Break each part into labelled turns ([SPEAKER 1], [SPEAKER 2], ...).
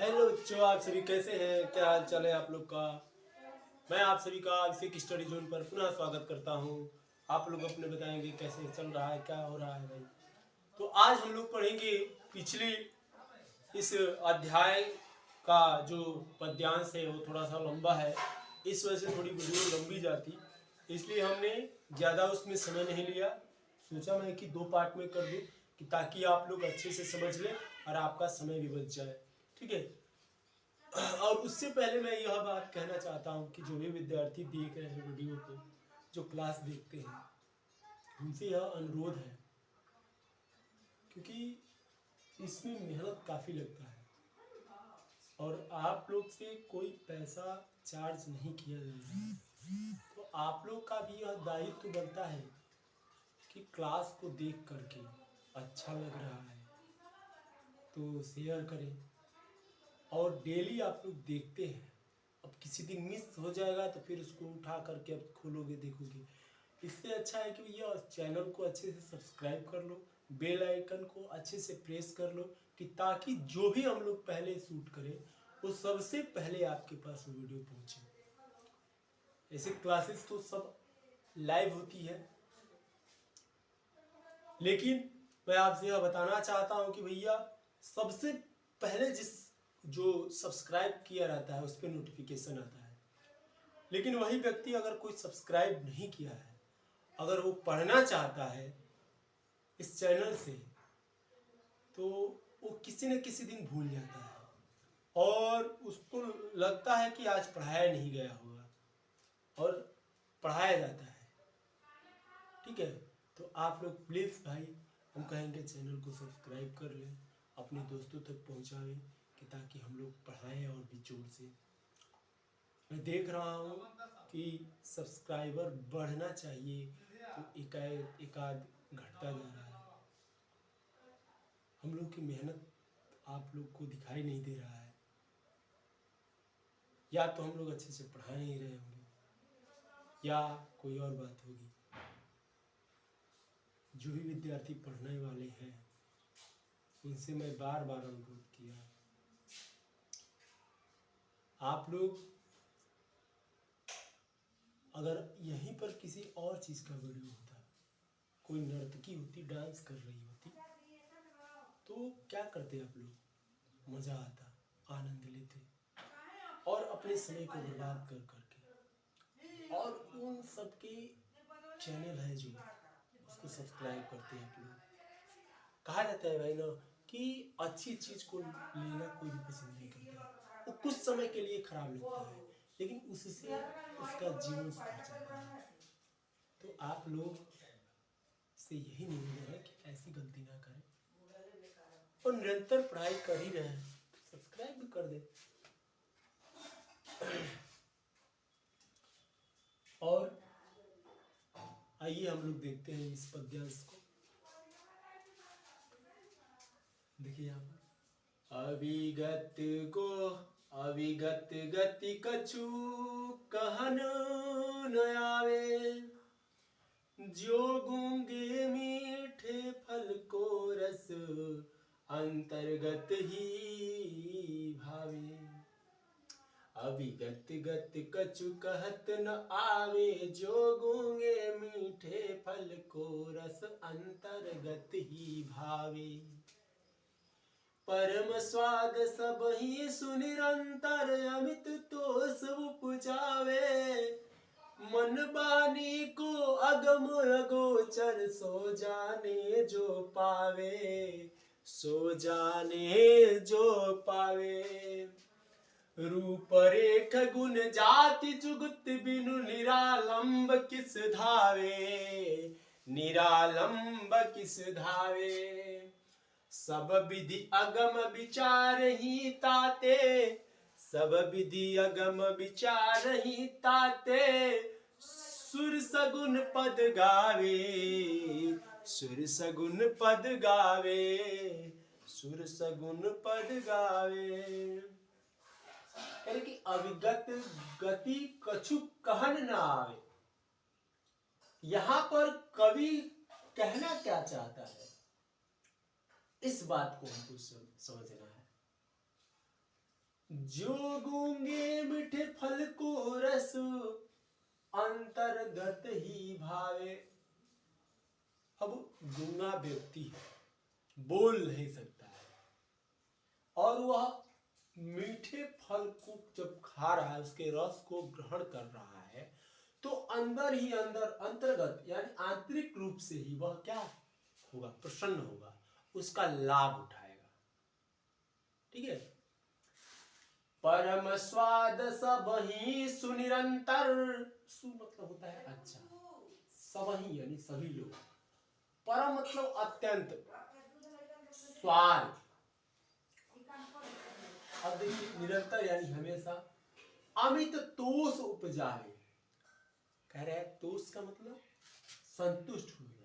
[SPEAKER 1] Hello बच्चों, आप सभी कैसे हैं? क्या हाल चाल है आप लोग का? मैं आप सभी का अभिषेक स्टडी जोन पर पुनः स्वागत करता हूं। आप लोग अपने बताएंगे कैसे चल रहा है, क्या हो रहा है भाई। तो आज हम लोग पढ़ेंगे पिछली इस अध्याय का जो पद्यांश है वो थोड़ा सा लंबा है। इस वजह से थोड़ी वीडियो लंबी जाती, इसलिए हमने ज़्यादा उसमें समय नहीं लिया। सोचा मैं कि 2 पार्ट में कर दूं कि ताकि आप लोग अच्छे से समझ लें और आपका समय भी बच जाए। ठीक है। और उससे पहले मैं यह बात कहना चाहता हूँ कि जो भी विद्यार्थी देख रहे हैं वीडियो को, जो क्लास देखते हैं, उनसे यह अनुरोध है, क्योंकि इसमें मेहनत काफ़ी लगता है और आप लोग से कोई पैसा चार्ज नहीं किया जा रहा है। तो आप लोग का भी यह दायित्व बनता है कि क्लास को देख करके अच्छा लग रहा है तो शेयर करें। और डेली आप लोग देखते हैं, अब किसी दिन मिस हो जाएगा तो फिर उसको उठा करके अब खोलोगे देखोगे। इससे अच्छा है कि भैया चैनल को अच्छे से सब्सक्राइब कर लो, बेल आइकन को अच्छे से प्रेस कर लो, कि ताकि जो भी हम लोग पहले शूट करें वो सबसे पहले आपके पास वो वीडियो पहुंचे। ऐसे क्लासेस तो सब लाइव होती है, लेकिन मैं आपसे यह बताना चाहता हूं कि भैया सबसे पहले जो सब्सक्राइब किया रहता है उस पर नोटिफिकेशन आता है। लेकिन वही व्यक्ति अगर कोई सब्सक्राइब नहीं किया है, अगर वो पढ़ना चाहता है इस चैनल से, तो वो किसी न किसी दिन भूल जाता है और उसको लगता है कि आज पढ़ाया नहीं गया होगा, और पढ़ाया जाता है। ठीक है। तो आप लोग प्लीज़ भाई, हम कहेंगे चैनल को सब्सक्राइब कर लें, अपने दोस्तों तक पहुंचाएं, कि ताकि हम लोग पढ़ाएं और भी जोर से। मैं देख रहा हूँ कि सब्सक्राइबर बढ़ना चाहिए तो एकाध घटता जा रहा है। हम लोग की मेहनत आप लोग को दिखाई नहीं दे रहा है, या तो हम लोग अच्छे से पढ़ा नहीं रहे होंगे या कोई और बात होगी। जो भी विद्यार्थी पढ़ने वाले हैं उनसे मैं बार बार अनुरोध किया, आप लोग अगर यहीं पर किसी और चीज़ का वीडियो होता, कोई नर्तकी होती, डांस कर रही होती, तो क्या करते आप लोग? मज़ा आता, आनंद लेते और अपने समय को बर्बाद कर करके। और उन सबके चैनल है जो उसको सब्सक्राइब करते हैं आप लोग। कहा जाता है भाई ना कि अच्छी चीज़ को लेना कोई भी पसंद नहीं करता, वो कुछ समय के लिए खराब लगता है लेकिन उससे उसका जीवन सुधर जाता है। तो आप लोग से यही निवेदन है कि ऐसी गलती ना करें और निरंतर पढ़ाई कर ही रहे हैं तो सब्सक्राइब भी कर दें। और आइए हम लोग देखते हैं इस पद्यांश को। देखिए यहाँ पर, अविगत गति कछु कहन न आवे, जो गूंगे मीठे फल को रस अंतर्गत ही भावे। अविगत गति कछु कहत न आवे, जो गूंगे मीठे फल को रस अंतर्गत ही भावे। परम स्वाद सब ही सुनिरंतर, अमित तोष उपजावे। मन बानी को अगम अगोचर, सो जाने जो पावे, सो जाने जो पावे। रूप रेख गुण जाति जुगत बिनु, निरालंब किस धावे, निरालंब किस धावे। सब विधि अगम विचार ही ताते, सब विधि अगम विचार ही ताते। सुर सगुन पद गावे, सुर सगुन पद गावे, सुर सगुन पद गावे। यानी कि अविगत गति कछु कहन न आवे। यहां पर कवि कहना क्या चाहता है, इस बात को हमको समझना है। जो गूंगे मीठे फल को रस अंतर्गत ही भावे। अब गूंगा व्यक्ति बोल नहीं सकता है और वह मीठे फल को जब खा रहा है, उसके रस को ग्रहण कर रहा है, तो अंदर ही अंदर अंतर्गत यानी आंतरिक रूप से ही वह क्या होगा, प्रसन्न होगा, उसका लाभ उठाएगा। ठीक है। परम स्वाद सब ही सुनिरंतर, सु मतलब होता है अच्छा, सब ही यानी सभी लोग, परम मतलब अत्यंत, स्वाद, अब देखिए निरंतर यानी हमेशा, अमित तोष उपजावे, कह रहे हैं तोष का मतलब संतुष्ट हो जाए।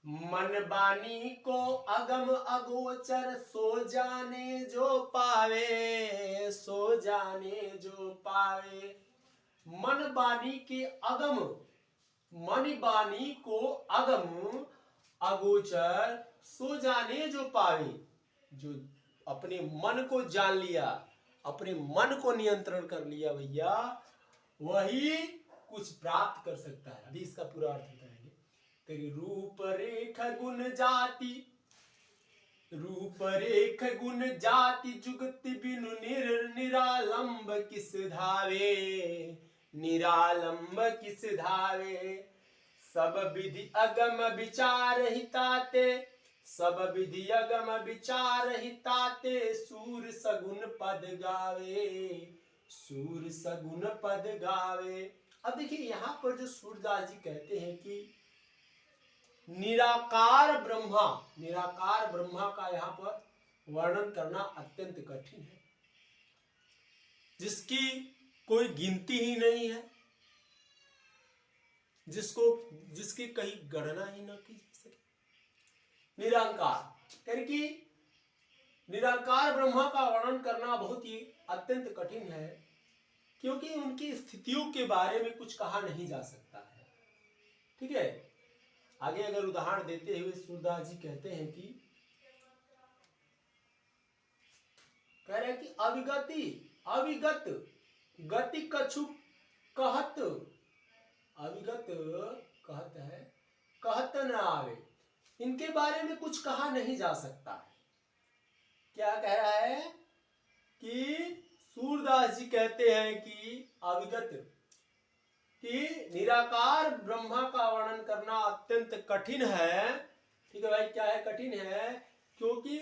[SPEAKER 1] मन बानी को अगम अगोचर सो जाने जो पावे, सो जाने जो पावे। मन बानी के अगम, मन बानी को अगम अगोचर सो जाने जो पावे, जो अपने मन को जान लिया, अपने मन को नियंत्रण कर लिया भैया, वही कुछ प्राप्त कर सकता है। अभी इसका पूरा अर्थ बताएंगे। तेरी रूप रेख गुण जाति, रूप रेख गुण जाति जुगति बिनु निरालंब किस धावे, निरालंब किस धावे। सब विधि अगम विचार हिताते, सब विधि अगम विचार हिताते। सूर सगुन पद गावे, सूर सगुन पद गावे। अब देखिए यहाँ पर जो सूरदास जी कहते हैं कि निराकार ब्रह्मा, निराकार ब्रह्मा का यहाँ पर वर्णन करना अत्यंत कठिन है, जिसकी कोई गिनती ही नहीं है, जिसकी कहीं गणना ही ना की जा सके। निराकार यानी कि निराकार ब्रह्मा का वर्णन करना बहुत ही अत्यंत कठिन है, क्योंकि उनकी स्थितियों के बारे में कुछ कहा नहीं जा सकता है। ठीक है। आगे अगर उदाहरण देते हुए सूरदास जी कहते हैं कि, कह रहे हैं कि अविगति अविगत गति कछु कहत, अविगत कहत है कहत न आवे, इनके बारे में कुछ कहा नहीं जा सकता है। क्या कह रहा है कि सूरदास जी कहते हैं कि अविगत, कि निराकार ब्रह्मा का वर्णन करना अत्यंत कठिन है। ठीक है भाई, क्या है कठिन है? क्योंकि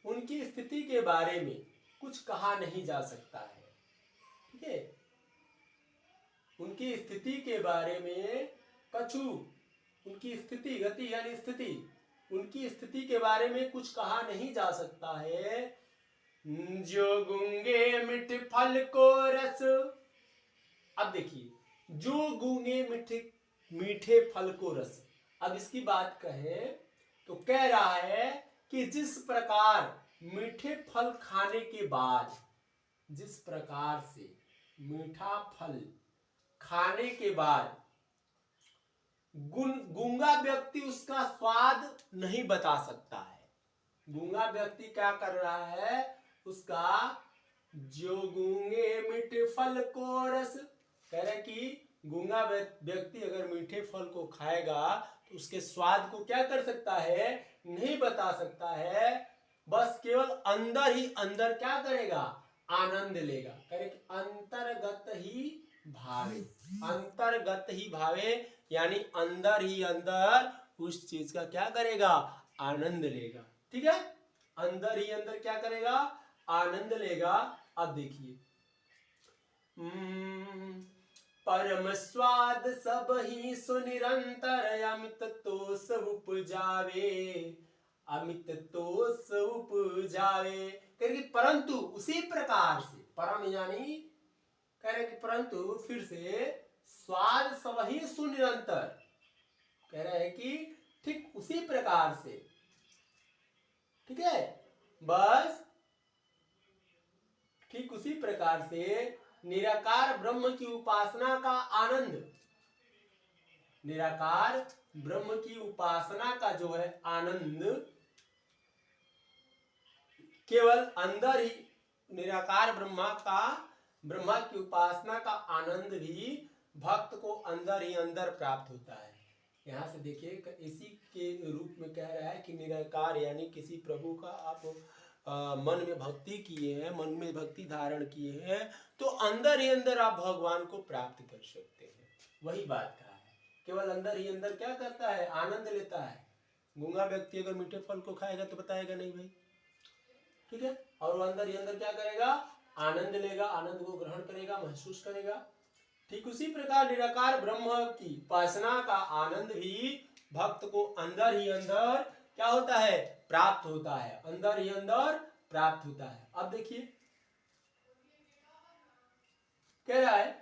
[SPEAKER 1] उनकी स्थिति के बारे में कुछ कहा नहीं जा सकता है। ठीक है, उनकी स्थिति के बारे में कछु, उनकी स्थिति, गति यानी स्थिति, उनकी स्थिति के बारे में कुछ कहा नहीं जा सकता है। जो गूंगे मिठ फल को रस, अब देखिए, जो गूंगे मीठे फल को रस, अब इसकी बात कहें तो कह रहा है कि जिस प्रकार मीठे फल खाने के बाद, जिस प्रकार से मीठा फल खाने के बाद गूंगा व्यक्ति उसका स्वाद नहीं बता सकता है। गूंगा व्यक्ति क्या कर रहा है, उसका जो गूंगे मीठे फल को रस, कह रहे कि गूंगा व्यक्ति अगर मीठे फल को खाएगा तो उसके स्वाद को क्या कर सकता है, नहीं बता सकता है। बस केवल अंदर ही अंदर क्या करेगा, आनंद लेगा। कह रहे कि अंतर्गत ही भावे, अंतर्गत ही भावे यानी अंदर ही अंदर उस चीज का क्या करेगा, आनंद लेगा। ठीक है, अंदर ही अंदर क्या करेगा, आनंद लेगा। अब देखिए, परम स्वाद सब ही सुनिरंतर, अमित तोष उपजावे, अमित तोष उपजावे। कह रहे परंतु उसी प्रकार से, परम यानी कह रहे कि परंतु फिर से स्वाद सब ही सुनिरंतर, कह रहे हैं कि ठीक उसी प्रकार से, ठीक है, बस ठीक उसी प्रकार से निराकार ब्रह्म की उपासना का आनंद, निराकार ब्रह्म की उपासना का जो है आनंद केवल अंदर ही निराकार ब्रह्मा की उपासना का आनंद भी भक्त को अंदर ही अंदर प्राप्त होता है। यहाँ से देखिए इसी के रूप में कह रहा है कि निराकार यानी किसी प्रभु का आप मन में भक्ति किए हैं, मन में भक्ति धारण किए हैं, तो अंदर ही अंदर आप भगवान को प्राप्त कर सकते हैं। वही बात कहा है, केवल अंदर ही अंदर क्या करता है, आनंद लेता है। गूंगा व्यक्ति अगर मीठे फल को खाएगा तो बताएगा नहीं भाई, ठीक है, और वो अंदर ही अंदर क्या करेगा, आनंद लेगा, आनंद को ग्रहण करेगा, महसूस करेगा। ठीक उसी प्रकार निराकार ब्रह्म की उपासना का आनंद भी भक्त को अंदर ही अंदर क्या होता है, प्राप्त होता है, अंदर ही अंदर प्राप्त होता है। अब देखिए कह रहा है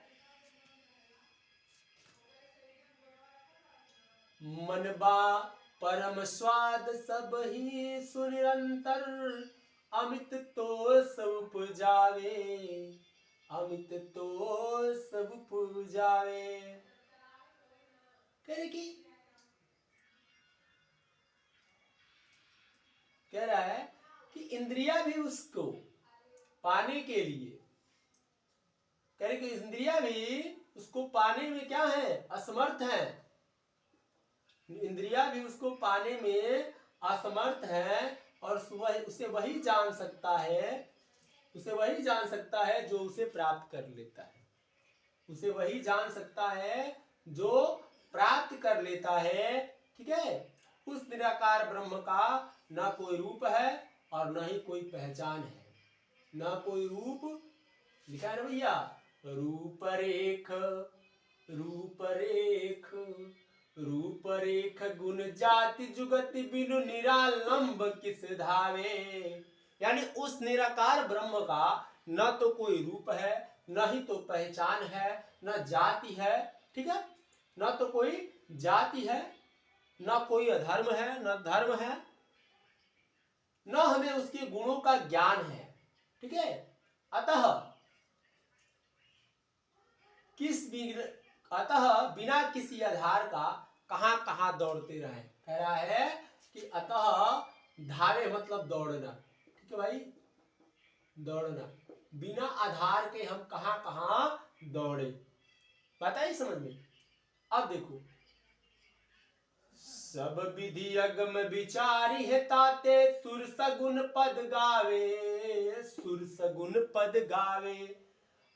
[SPEAKER 1] मनबा परम स्वाद सब ही सुनिरंतर, अमित तो सब उपजावे, अमित तो सब उपजावे। कह रहा है कि इंद्रिया भी उसको पाने के लिए, कह रहे कि इंद्रिया भी उसको पाने में क्या है, असमर्थ है। इंद्रिया भी उसको पाने में असमर्थ है, और उसे वही जान सकता है, उसे वही जान सकता है जो उसे प्राप्त कर लेता है, उसे वही जान सकता है जो प्राप्त कर लेता है। ठीक है, उस निराकार ब्रह्म का ना कोई रूप है और ना ही कोई पहचान है, ना कोई रूप, लिखा है ना भैया, रूपरेख रूपरेख रूपरेख गुण जाति जुगति बिनु निरालंब किस धावे। यानी उस निराकार ब्रह्म का न तो कोई रूप है, न ही तो पहचान है, न जाति है, ठीक है, न तो कोई जाति है, न कोई अधर्म है, न धर्म है, न हमें उसके गुणों का ज्ञान है। ठीक है, अतः बिना किसी आधार का कहां कहां दौड़ते रहे। कह रहा है कि अतः धावे मतलब दौड़ना, ठीक है भाई, दौड़ना, बिना आधार के हम कहां कहां दौड़े, पता ही समझ में। अब देखो, सब विधि अगम विचारी है ताते, सुर सगुन पद गावे, सुर सगुन पद गावे।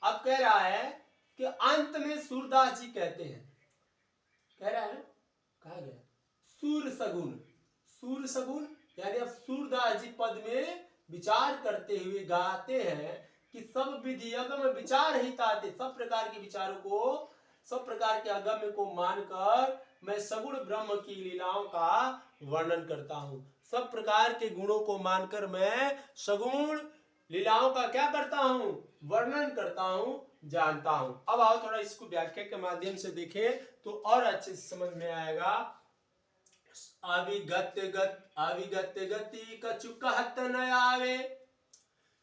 [SPEAKER 1] अब कह रहा है कि अंत में सूरदास जी कहते हैं, कह रहा है ना, कहा गया सूर सगुन, सूर सगुन, यानी अब सूरदास जी पद में विचार करते हुए गाते हैं कि सब विधि अगम विचार ही ताते, सब प्रकार के विचारों को, सब प्रकार के अगम्य को मानकर मैं सगुण ब्रह्म की लीलाओं का वर्णन करता हूं। सब प्रकार के गुणों को मानकर मैं सगुण लीलाओं का क्या करता हूं, वर्णन करता हूं, जानता हूं। अब आओ थोड़ा इसको व्याख्या के माध्यम से देखें तो और अच्छे से समझ में आएगा। अविगत गति कछु कहत न आवे,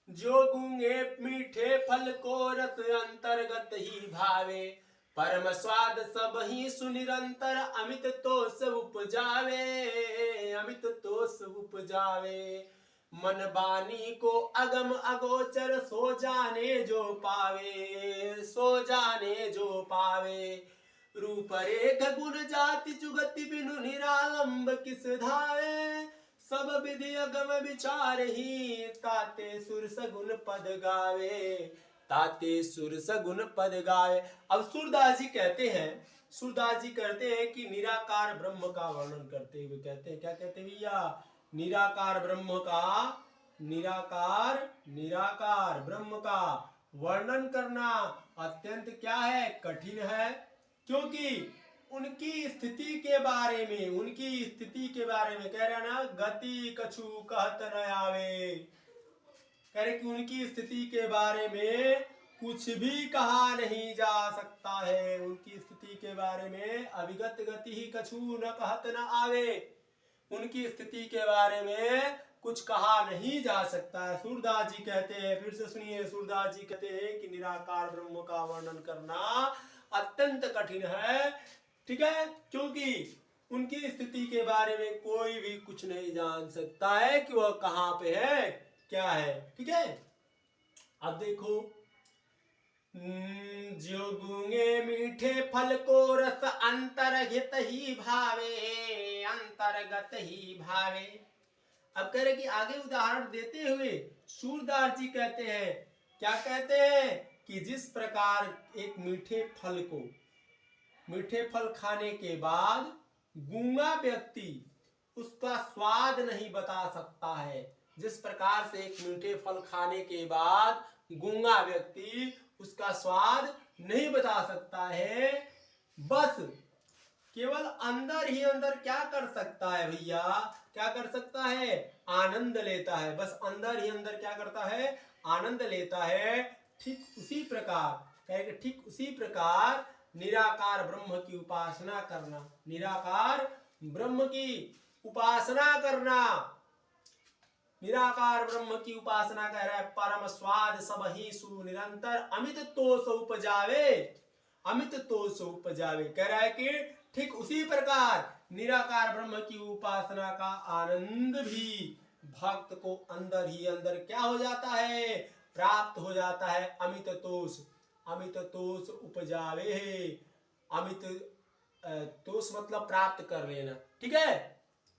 [SPEAKER 1] जो गूंगे मीठे फल को रस अंतर्गत ही भावे, परम स्वाद सब ही सुनिरंतर, अमित तो सब उपजावे, अमित तो सब उपजावे। मन बानी को अगम अगोचर, सो जाने जो पावे, सो जाने जो पावे। रूपरेख गुण जाति जुगति बिनु निरालंब किस धावे, सब विधि अगम विचार ही ताते सुर सगुन पद गावे, ताते सुर सगुन पद गावे। अब सूरदास जी कहते हैं, सूरदास जी कहते हैं कि निराकार ब्रह्म का वर्णन करते हुए कहते हैं, क्या कहते हैं भैया, निराकार ब्रह्म का, निराकार ब्रह्म का वर्णन करना अत्यंत क्या है, कठिन है, क्योंकि उनकी स्थिति के बारे में, उनकी स्थिति के बारे में कह रहा ना, गति कछु कहत न आवे, कह रहे कि उनकी स्थिति के बारे में कुछ भी कहा नहीं जा सकता है, उनकी स्थिति के बारे में अविगत गति ही कछु न कहत न आवे, उनकी स्थिति के बारे में कुछ कहा नहीं जा सकता है। सूरदास जी कहते हैं, फिर से सुनिए, सूरदास जी कहते हैं कि निराकार ब्रह्म का वर्णन करना अत्यंत कठिन है, ठीक है, क्योंकि उनकी स्थिति के बारे में कोई भी कुछ नहीं जान सकता है कि वह कहाँ पे है, क्या है, ठीक है। अब देखो, जो गूंगे मीठे फल को रस अंतर्गत ही भावे, अंतर्गत ही भावे। अब कह रहे कि आगे उदाहरण देते हुए सूरदास जी कहते हैं, क्या कहते हैं कि जिस प्रकार एक मीठे फल खाने के बाद गूंगा व्यक्ति उसका स्वाद नहीं बता सकता है, जिस प्रकार से एक मीठे फल खाने के बाद गूंगा व्यक्ति उसका स्वाद नहीं बता सकता है, बस केवल अंदर ही अंदर क्या कर सकता है भैया, क्या कर सकता है, आनंद लेता है। बस अंदर ही अंदर क्या करता है, आनंद लेता है। ठीक उसी प्रकार निराकार ब्रह्म की उपासना करना, निराकार ब्रह्म की उपासना करना, निराकार ब्रह्म की उपासना कह रहा है। परम स्वाद सब ही सु निरंतर अमित तोष उपजावे, अमित तोष उपजावे। कह रहा है कि ठीक उसी प्रकार निराकार ब्रह्म की उपासना का आनंद भी भक्त को अंदर ही अंदर क्या हो जाता है, प्राप्त हो जाता है। अमित तोष उपजावे है। अमित तोष मतलब प्राप्त कर लेना, ठीक है।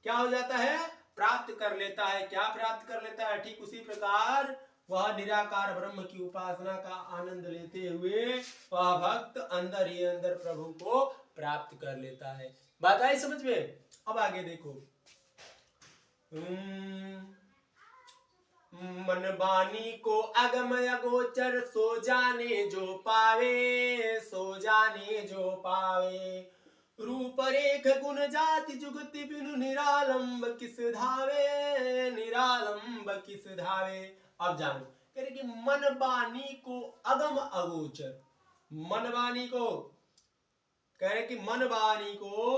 [SPEAKER 1] क्या हो जाता है, प्राप्त कर लेता है। क्या प्राप्त कर लेता है, ठीक उसी प्रकार वह निराकार ब्रह्म की उपासना का आनंद लेते हुए वह भक्त अंदर ही अंदर प्रभु को प्राप्त कर लेता है। बात आई समझ में। अब आगे देखो, मन बानी को अगमय गोचर सो जाने जो पावे, सो जाने जो पावे। रूप रेख गुण जाति जुगति बिनु निरालंब किस धावे, निरालंब किस धावे। अब जानो, कह रहे कि मन बानी को अगम अगोचर, मन बानी को कह रहे कि मन बानी को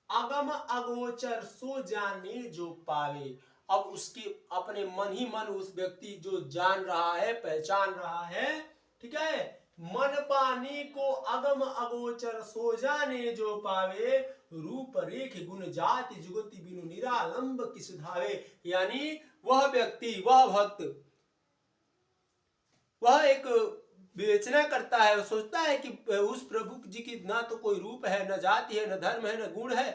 [SPEAKER 1] अगम अगोचर सो जाने जो पावे। अब उसकी अपने मन ही मन उस व्यक्ति जो जान रहा है, पहचान रहा है, ठीक है। मन बानी को अगम अगोचर सो जाने जो पावे। रूप रेख गुण जाति जुगति बिनु निरालंब किस धावे। यानी वह व्यक्ति, वह भक्त, वह एक विवेचना करता है, सोचता है कि उस प्रभु जी की ना तो कोई रूप है, न जाति है, न धर्म है, न गुण है,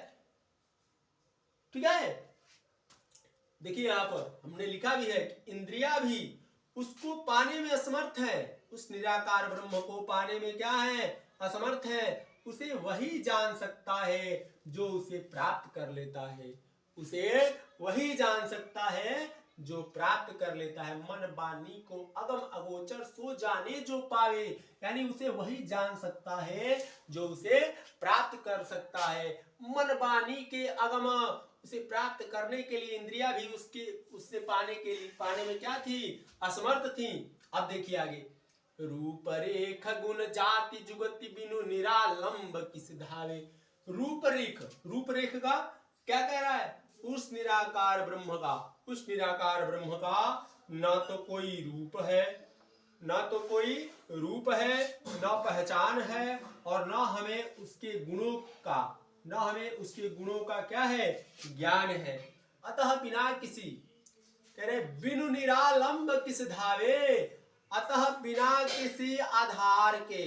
[SPEAKER 1] ठीक है। देखिए यहाँ पर हमने लिखा भी है कि इंद्रिया भी उसको पाने में असमर्थ है, उस निराकार ब्रह्म को पाने में क्या है, असमर्थ है। उसे वही जान सकता है जो उसे प्राप्त कर लेता है, उसे वही जान सकता है जो प्राप्त कर लेता है। मन बानी को अगम अगोचर सो जाने जो पावे, यानी उसे वही जान सकता है जो उसे प्राप्त कर सकता है। मन बानी के अगम, उसे प्राप्त करने के लिए इंद्रिया भी उससे पाने में क्या थी, असमर्थ थी। अब देखिए आगे, रूप रेख गुण जाति जुगति बिनु निरालंब किस धावे। रूप रेख का क्या कह रहा है, उस निराकार ब्रह्म का, उस निराकार ब्रह्म का ना तो कोई रूप है, ना तो कोई रूप है, ना पहचान है, और ना हमें उसके गुणों का, ना हमें उसके गुणों का क्या है, ज्ञान है। अतः बिना किसी, कह रहे बिनु निरालंब किस धावे। अतः बिना किसी आधार के,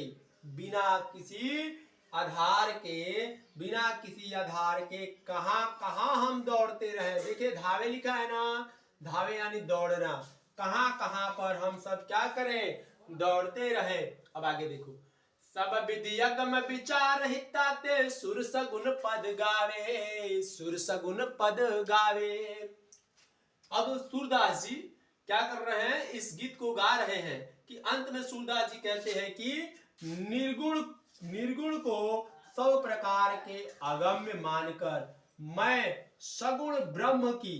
[SPEAKER 1] बिना किसी आधार के, बिना किसी आधार के कहां कहां हम दौड़ते रहे। देखिए धावे लिखा है ना, धावे यानी दौड़ना, कहां कहां पर हम सब क्या करें, दौड़ते रहे। अब आगे देखो, सब विधियगम विचार हिताते सुर सगुन पद गावे, सुर सगुन पद गावे। अब सूरदास जी क्या कर रहे हैं, इस गीत को गा रहे हैं कि अंत में सूरदास जी कहते हैं कि निर्गुण को सब प्रकार के अगम्य मानकर मैं सगुण ब्रह्म की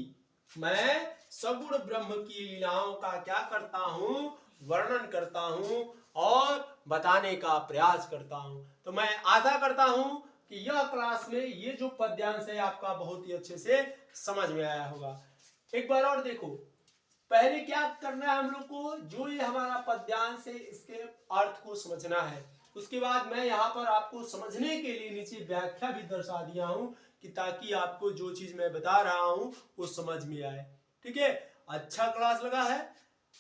[SPEAKER 1] लीलाओं का क्या करता हूं, वर्णन करता हूं और बताने का प्रयास करता हूं। तो मैं आशा करता हूं कि यह क्लास में ये जो पद्यांश है आपका बहुत ही अच्छे से समझ में आया होगा। एक बार और देखो, पहले क्या करना है हम लोग को, जो ये हमारा पद्यांश है इसके अर्थ को समझना है। उसके बाद मैं यहाँ पर आपको समझने के लिए नीचे व्याख्या भी दर्शा दिया हूं कि ताकि आपको जो चीज मैं बता रहा हूं वो समझ में आए, ठीक है। अच्छा क्लास लगा है।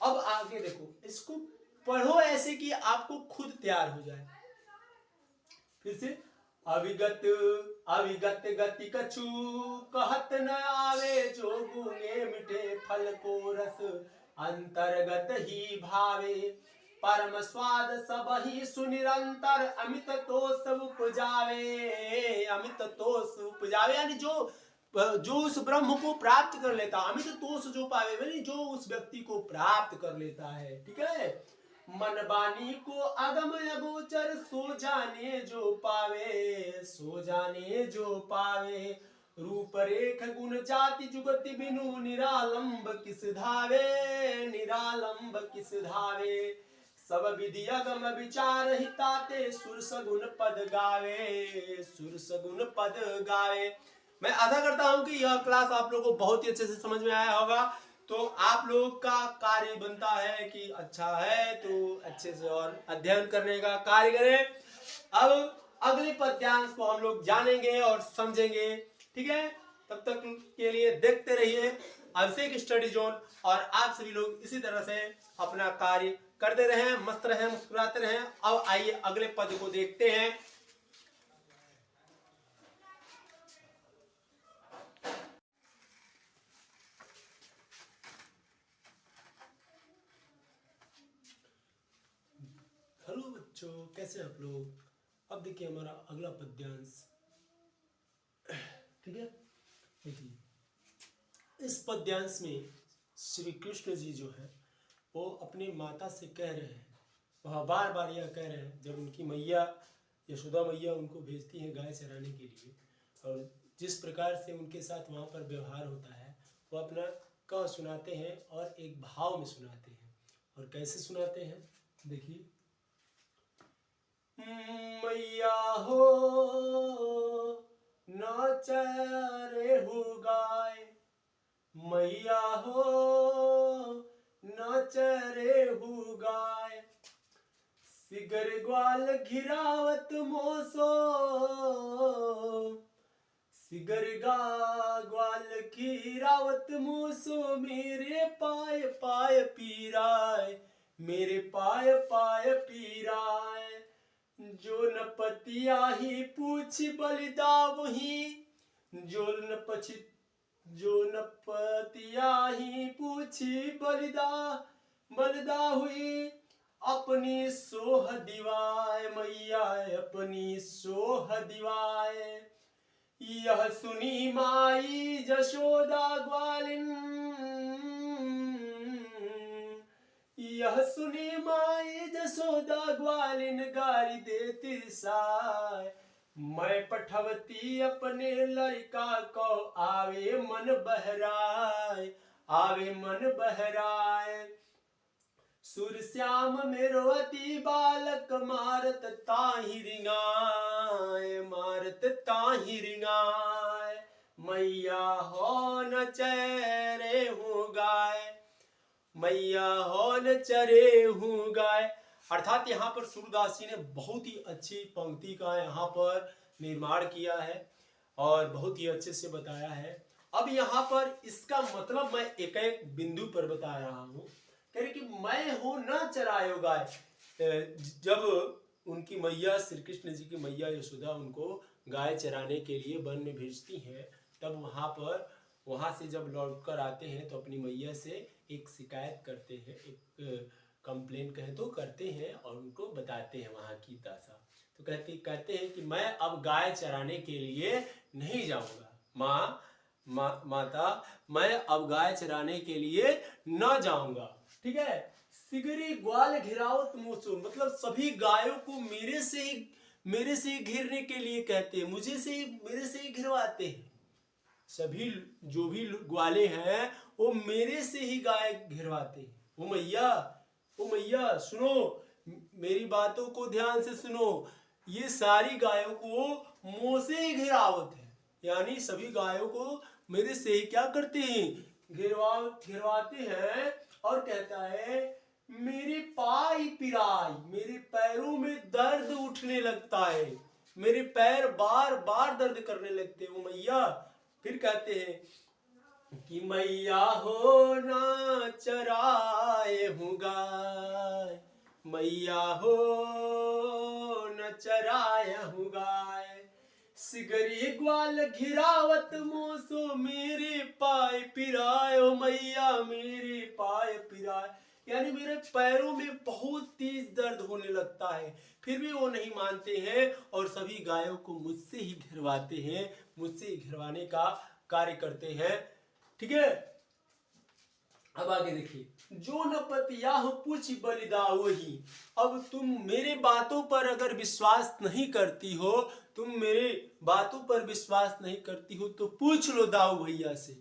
[SPEAKER 1] अब आगे देखो, इसको पढ़ो ऐसे कि आपको खुद तैयार हो जाए। फिर से, अविगत अविगत गति कछु कहत न आवे, जो गूंगे मिठे फल को रस अंतर्गत ही भावे। परम स्वाद सब ही सुनिरंतर, अमित तोष उपजावे। अमित तोष उपजावे यानी जो उस ब्रह्म को प्राप्त कर लेता, अमित तोष जो पावे यानी जो उस व्यक्ति को प्राप्त कर लेता है। ठीक है, मन बानी को अगम अगोचर, सो जाने जो पावे, सो जाने जो पावे। रूप रेख गुण जाति जुगति बिनु, निरालंब किस धावे, निरालंब किस धावे। सब विधि अगम विचार हिताते, सुर सगुन पद गावे, सुर सगुन पद गावे। मैं आशा करता हूं कि यह क्लास आप लोगों को बहुत ही अच्छे से समझ में आया होगा। तो आप लोग का कार्य बनता है कि अच्छा है तो अच्छे से और अध्ययन करने का कार्य करें। अब अगले पद्यांश को हम लोग जानेंगे और समझेंगे। ठीक है, तब तक के लिए देखते रहिए अभिषेक स्टडी जोन, और आप सभी लोग इसी तरह से अपना कार्य करते रहें, मस्त रहें, मुस्कुराते रहें। अब आइए अगले पद को देखते हैं। हेलो बच्चों, कैसे हैं आप लोग? अब देखिए हमारा अगला पद्यांश। ठीक है, देखिए इस पद्यांश में श्री कृष्ण जी जो है वो अपनी माता से कह रहे हैं, वह बार बार यह कह रहे हैं, जब उनकी मैया यशोदा मैया उनको भेजती हैं गाय चराने के लिए, और जिस प्रकार से उनके साथ वहाँ पर व्यवहार होता है वो अपना कह सुनाते हैं और एक भाव में सुनाते हैं। और कैसे सुनाते हैं देखिए, मैया हो न चरे हो गाय, मैया हो न चरे हो गाय। सिगर ग्वाल घिरावत मोसो, सिगर ग्वाल घिरावत मोसो। मेरे पाय पाय पीराय, मेरे पाय पाय पीराय। जो न पतिया ही पूछ बलिदा वही, जो न पतिया ही पूछी बलिदा, बलिदा हुई अपनी सोह दिवाय। मैया अपनी सोह दिवाय। यह सुनी माई जशोदा ग्वालिन, यह सुनी माई जसोदा ग्वालिन गारी देती साय। मैं पठवती अपने लड़का को, आवे मन बहराय, आवे मन बहराय। सुर श्याम मेरवती बालक, मारत ताहि रिंगाय, मारत ताहि रिंगाय। मैया हो न चरे हो गाय, मैया हो न चरे हूँ गाय। अर्थात यहाँ पर सूरदास जी ने बहुत ही अच्छी पंक्ति का यहाँ पर निर्माण किया है और बहुत ही अच्छे से बताया है। अब यहाँ पर इसका मतलब मैं एक एक बिंदु पर बता रहा हूँ। कह रहे कि मैं हूँ न चरायो गाय। जब उनकी मैया श्री कृष्ण जी की मैया यशोदा उनको गाय चराने के लिए वन में भेजती हैं, तब वहाँ से जब लौट कर आते हैं तो अपनी मैया से एक शिकायत करते हैं, एक कंप्लेन कहे तो करते हैं और उनको बताते हैं वहाँ की दशा। तो कहते हैं कि मैं अब गाय चराने के लिए नहीं जाऊँगा, माता मैं अब गाय चराने के लिए न जाऊँगा। ठीक है, सिगरी ग्वाल घिरावत मूसो, मतलब सभी गायों को मेरे से ही घेरने के लिए कहते हैं, मेरे से ही घिरवाते हैं। सभी जो भी ग्वाले हैं वो मेरे से ही गाय घिरवाते हैं। वो मैया सुनो, मेरी बातों को ध्यान से सुनो। ये सारी गायों को मुंह से ही घिरावत है, यानी सभी गायों को मेरे से ही क्या करते हैं, घिरवाते हैं। और कहता है मेरे पाई पिराई, मेरे पैरों में दर्द उठने लगता है, मेरे पैर बार बार दर्द करने लगते हैं वो मैया। फिर कहते हैं कि मैया हो ना चराए हूँ गाय, मैया हो न चराया हूँ गाय, सिगरी ग्वाल घिरावत मोसो मेरे पाए पिराए, ओ मैया मेरे पाए पिराए। यानी मेरे पैरों में बहुत तेज दर्द होने लगता है, फिर भी वो नहीं मानते हैं और सभी गायों को मुझसे ही घिरवाते हैं, मुझसे ही घिरवाने का कार्य करते हैं। ठीक है, अब आगे देखिए, जो न पतियाह पूछ बलिदाओ ही। अब तुम मेरे बातों पर अगर विश्वास नहीं करती हो, तुम मेरे बातों पर विश्वास नहीं करती हो तो पूछ लो दाऊ भैया से,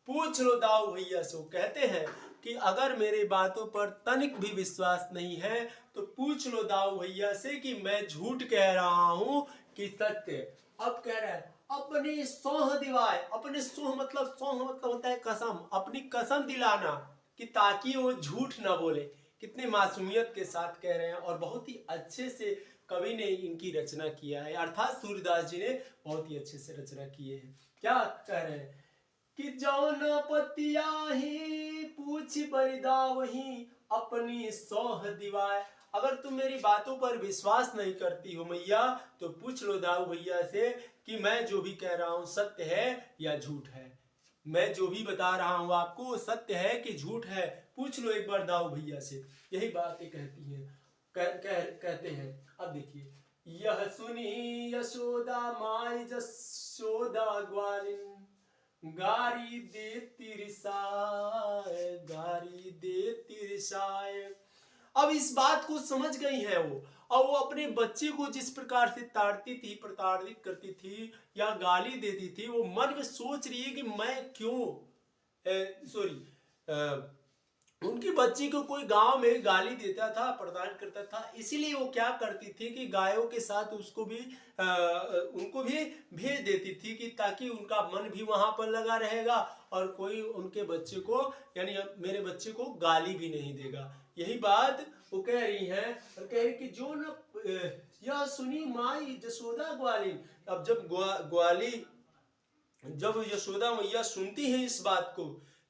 [SPEAKER 1] पूछ लो दाऊ भैया से। वो कहते हैं कि अगर मेरे बातों पर तनिक भी विश्वास नहीं है तो पूछ लो दाऊ भैया से कि मैं झूठ कह रहा हूं कि सत्य। अब कह रहा है अपनी सौह दिवाए, अपने सौह मतलब होता है कसम, अपनी कसम दिलाना कि ताकि वो झूठ ना बोले। कितने मासूमियत के साथ कह रहे हैं और बहुत ही अच्छे से कवि ने इनकी रचना किया है, अर्थात सूरदास जी ने बहुत ही अच्छे से रचना किए हैं। क्या कह रहे हैं कि जौन पतिया ही पूछ बलिदा वही अपनी सौह दिवाए। अगर तुम मेरी बातों पर विश्वास नहीं करती हो मैया तो पूछ लो दाऊ भैया से कि मैं जो भी कह रहा हूं सत्य है या झूठ है, मैं जो भी बता रहा हूं आपको सत्य है कि झूठ है, पूछ लो एक बार दाऊ भैया से। यही बातें कहती हैं, कहते हैं। अब देखिए, यह सुनी यशोदा माई जसोदा ग्वालिन, गारी दे तिरसाए, गारी दे तिरसाए। अब इस बात को समझ गई है वो, और वो अपने बच्चे को जिस प्रकार से ताड़ती थी, प्रताड़ित करती थी या गाली देती थी, वो मन में सोच रही है कि मैं क्यों उनकी बच्ची को कोई गांव में गाली देता था, प्रदान करता था, इसीलिए वो क्या करती थी कि गायों के साथ उसको भी उनको भी भेज देती थी कि ताकि उनका मन भी वहां पर लगा रहेगा और कोई उनके बच्चे को यानी मेरे बच्चे को गाली भी नहीं देगा। यही बात वो कह रही है और कह रही कि जो न यह सुनी माई जसोदा ग्वालिन। अब जब ग्वाली जब यशोदा मैया सुनती है इस बात को,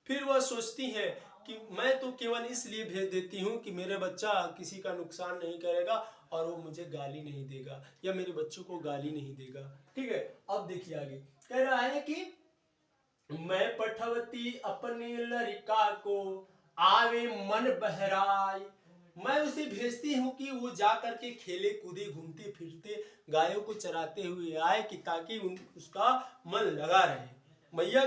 [SPEAKER 1] फिर वह सोचती है कि मैं तो केवल इसलिए भेज देती हूँ कि मेरे बच्चा किसी का नुकसान नहीं करेगा और वो मुझे गाली नहीं देगा या मेरे बच्चों को गाली नहीं देगा। ठीक है, अब देखिए आगे कह रहा है कि मैं पठवती अपने लड़का को आवे मन बहराए, मैं उसे भेजती हूँ कि वो जा करके खेले कूदे घूमते फिरते गायों को चराते हुए आए कि ताकि उसका मन लगा रहे। मैया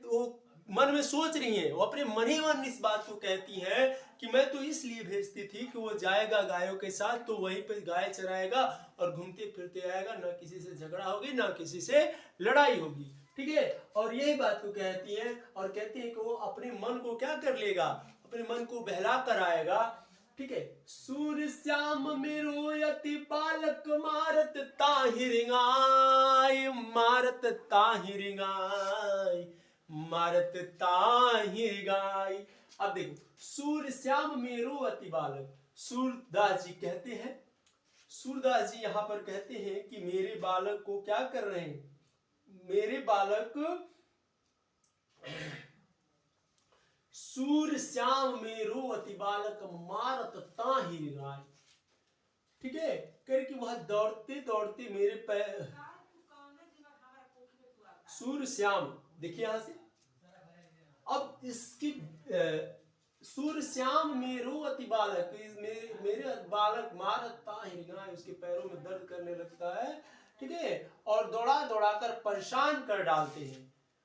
[SPEAKER 1] वो मन में सोच रही है, वो अपने मन ही मन इस बात को कहती है कि मैं तो इसलिए भेजती थी कि वो जाएगा गायों के साथ तो वहीं पे गाय चराएगा और घूमते फिरते आएगा, ना किसी से झगड़ा होगी ना किसी से लड़ाई होगी। ठीक है, और यही बात को कहती है और कहती है कि वो अपने मन को क्या कर लेगा, अपने मन को बहला कर आएगा। ठीक है, सूर्य श्याम मेरो यति बालक मारत ताहिरिंगाय, मारत ताहिरिंगाय, मारत ताहिरिंगाय। अब देखो, सूर्य श्याम मेरो अति बालक, सूरदास जी कहते हैं, सूरदास जी यहाँ पर कहते हैं कि मेरे बालक को क्या कर रहे हैं, मेरे बालक सूर्य श्याम मेरो अति बालक मारत ताहिरिंगाय। ठीक है, कर कि वह दौड़ते दौड़ते मेरे पैर, सूर्य श्याम देखिए यहां से, अब इसकी सूर्य श्याम मेरो अति बालक, मेरे बालक मारत ताहिरिंगाय, उसके पैरों में दर्द करने लगता है। ठीक है, और दौड़ा दौड़ा कर परेशान कर डालते हैं।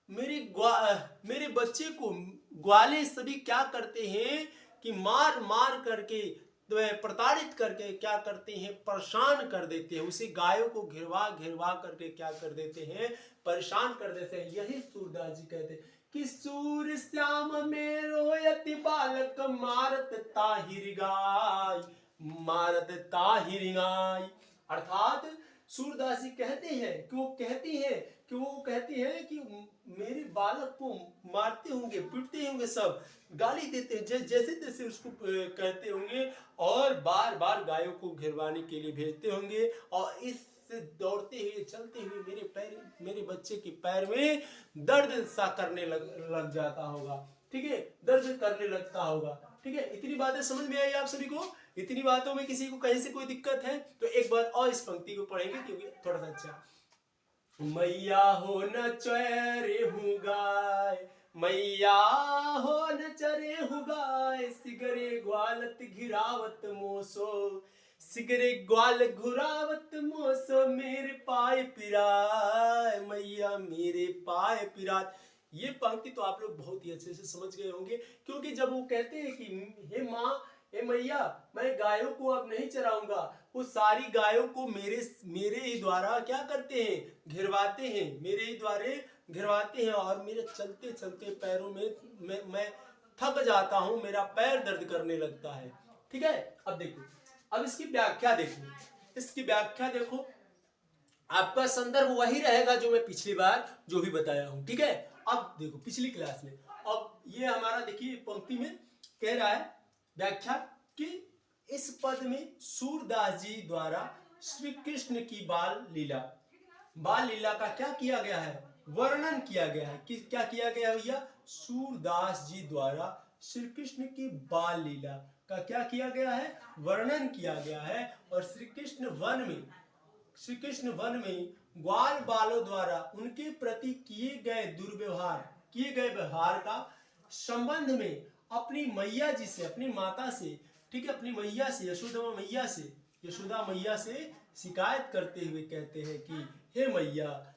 [SPEAKER 1] मेरे बच्चे को ग्वाले सभी क्या करते हैं कि मार मार करके प्रताड़ित करके क्या करते हैं, परेशान कर देते हैं, उसे गायों को घिरवा घिरवा करके क्या कर देते हैं, परेशान कर देते हैं। यही सूरदास जी कहते हैं कि सूर्य श्याम मेरो यति बालक मारत ताहिरिंगाय, मारत ताहिरिंगाय। अर्थात सूरदास जी कहते हैं कि वो कहती है कि मेरे बालक को मारते होंगे, पीटते होंगे, सब गाली देते हैं, जैसे तैसे उसको कहते होंगे और बार बार गायों को घिरवाने के लिए भेजते होंगे। और इस से दौड़ते हुए चलते हुए मेरे बच्चे के पैर में दर्द सा करने लग जाता होगा, ठीक है, दर्द करने लगता होगा, ठीक है। इतनी बातें समझ में आई आप सभी को? इतनी बातों में किसी को कहीं से कोई दिक्कत है तो एक बार और इस पंक्ति को पढ़ेंगे क्योंकि थोड़ा सा अच्छा। मैया हो न चरे हूँ गाय, मैया हो न चरे हूँ गाय, सिगरे ग्वालत घिरावत मोसो, सिगरे ग्वाल घुरावत मोसो, मेरे पाए पिराय, मैया मेरे पाए पिरात। ये पंक्ति तो आप लोग बहुत ही अच्छे से समझ गए होंगे, क्योंकि जब वो कहते हैं कि हे माँ, हे मैया, मैं गायों को अब नहीं चराऊंगा, वो सारी गायों को मेरे ही द्वारा क्या करते हैं, घिरवाते हैं, मेरे ही द्वारा घिरवाते हैं, और मेरे चलते चलते पैरों में मैं थक जाता हूं, मेरा पैर दर्द करने लगता है, ठीक है। अब देखो, अब इसकी व्याख्या देखो, इसकी व्याख्या देखो, आपका संदर्भ वही रहेगा जो मैं पिछली बार जो भी बताया हूं, ठीक है। अब देखो पिछली क्लास में, अब ये हमारा देखिए पंक्ति में कह रहा है व्याख्या कि इस पद में सूरदास जी द्वारा श्री कृष्ण की बाल लीला का क्या किया गया है, वर्णन किया गया है। कि क्या किया गया भैया? सूरदास जी द्वारा श्री कृष्ण की बाल लीला का क्या किया गया है, वर्णन किया गया है। और श्री कृष्ण वन में ग्वाल बालों द्वारा उनके प्रति किए गए व्यवहार का संबंध में अपनी मैया जी से, अपनी माता से, ठीक है, अपनी मैया से, यशोदा मैया से शिकायत करते हुए कहते हैं कि हे मैया,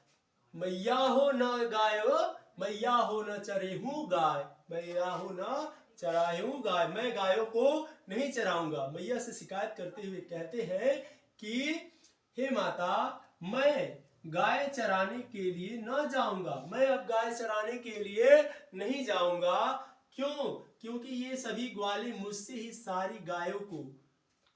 [SPEAKER 1] मैया हो न गायो, मैया हो न चरेहूं गाय, मैया हो न चराहूं गाय, मैं गायों को नहीं चराऊंगा। मैया से शिकायत करते हुए कहते हैं कि हे माता, मैं गाय चराने के लिए न जाऊंगा, मैं अब गाय चराने के लिए नहीं जाऊंगा। क्यों? क्योंकि ये सभी ग्वाले मुझसे ही सारी गायों को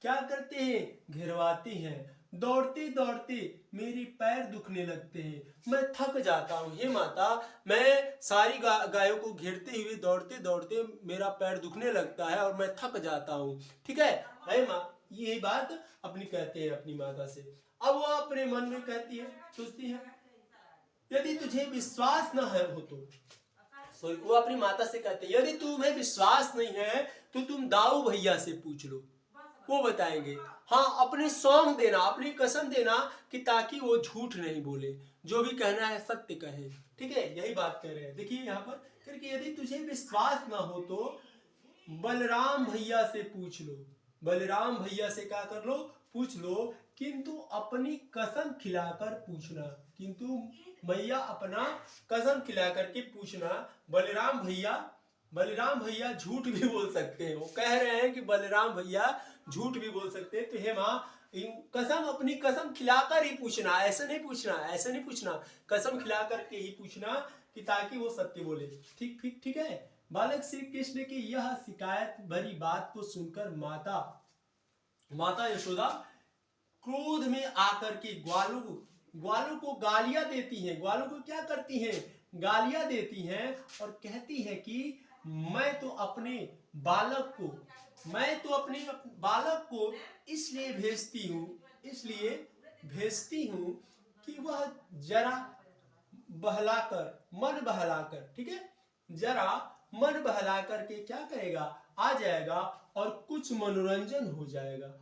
[SPEAKER 1] क्या करते हैं, घिरवाते हैं, दौड़ते दौड़ते मेरे पैर दुखने लगते हैं, मैं थक जाता हूँ। हे माता, मैं सारी गायों को घेरते हुए दौड़ते दौड़ते मेरा पैर दुखने लगता है और मैं थक जाता हूँ, ठीक है। हे माँ, ये बात अपनी कहते हैं अपनी माता से। अब वो अपने मन में कहती है, सोचती है, यदि तुझे विश्वास न है हो तो वो अपनी माता से कहते हैं, यदि तुम्हें विश्वास नहीं है तो तुम दाऊ भैया से पूछ लो, वो बताएंगे। हाँ, अपनी सौंग देना, अपनी कसम देना कि ताकि वो झूठ नहीं बोले, जो भी कहना है सत्य कहे, ठीक है। यही बात कह रहे हैं। देखिए यहाँ पर करके, यदि तुझे विश्वास ना हो तो बलराम भैया से पूछ लो, बलराम भैया से क्या कर लो, पूछ लो, किंतु अपनी कसम खिलाकर पूछना, किंतु मैया अपना कसम खिला करके पूछना। बलराम भैया झूठ भी बोल सकते हैं, वो कह रहे हैं कि बलराम भैया झूठ भी बोल सकते हैं, तो हे माँ, अपनी कसम खिलाकर ही पूछना, ऐसे नहीं पूछना, कसम खिलाकर के ही पूछना कि ताकि वो सत्य बोले, ठीक है। बालक श्री कृष्ण की यह शिकायत भरी बात को सुनकर माता यशोदा क्रोध में आकर के ग्वालों को गालियां देती हैं, ग्वालों को क्या करती हैं, गालियां देती हैं, और कहती है कि मैं तो अपने बालक को इसलिए भेजती हूं कि वह जरा मन बहलाकर, ठीक है, जरा मन बहलाकर के क्या करेगा, आ जाएगा, और कुछ मनोरंजन हो जाएगा।